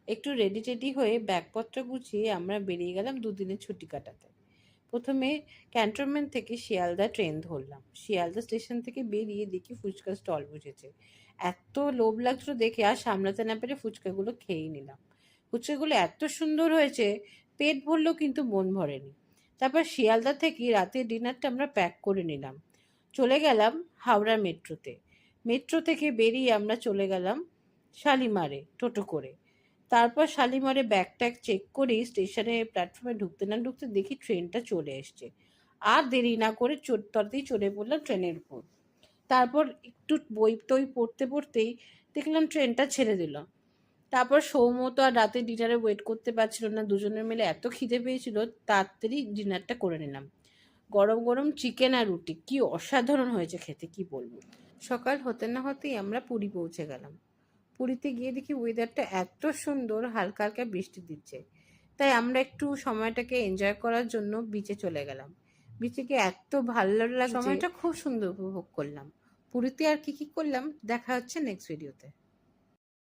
একটু ready teddy হয়ে ব্যাগপত্র গুছিয়ে আমরা বেরিয়ে গেলাম দুদিনের ছুটি কাটাতে। প্রথমে ক্যান্টনমেন্ট থেকে শিয়ালদা ট্রেন ধরলাম। শিয়ালদা স্টেশন থেকে বেরিয়ে দেখি ফুচকা স্টল বসেছে। এত লোভ লাগছিল দেখে আর সামলাতে না পেরে ফুচকাগুলো খেয়েই নিলাম। ফুচকাগুলো এত সুন্দর হয়েছে, পেট ভরলেও কিন্তু মন ভরেনি। তারপর শিয়ালদা থেকে রাতের ডিনারটা আমরা প্যাক করে নিলাম। চলে গেলাম হাওড়া মেট্রোতে। মেট্রো থেকে বেরিয়ে আমরা চলে গেলাম শালিমারে টোটো করে। তারপর শালিমারে ব্যাগ ট্যাগ চেক করেই স্টেশনে প্ল্যাটফর্মে ঢুকতে না ঢুকতে দেখি ট্রেনটা চলে এসছে। আর দেরি না করে তাড়াতাড়ি চড়ে পড়লাম ট্রেনের উপর। তারপর একটু বই টই পড়তে পড়তেই দেখলাম ট্রেনটা ছেড়ে দিল। তারপর সৌম্য তো আর রাতে ডিনারে ওয়েট করতে পারছিল না, দুজনের মিলে এত খিদে পেয়েছিল তাড়াতাড়ি ডিনারটা করে নিলাম। গরম গরম চিকেন আর রুটি কি অসাধারণ হয়েছে খেতে, কি বলবো। সকাল হতে না হতেই আমরা পুরী পৌঁছে গেলাম। পুরীতে গিয়ে দেখি ওয়েদারটা এত সুন্দর, হালকা হালকা বৃষ্টি দিচ্ছে। তাই আমরা একটু সময়টাকে এনজয় করার জন্য বিচে চলে গেলাম। বিচে গিয়ে এত ভালো লাগছে, সময়টা খুব সুন্দর উপভোগ করলাম। পুরীতে আর কি কি করলাম দেখা হচ্ছে নেক্সট ভিডিওতে।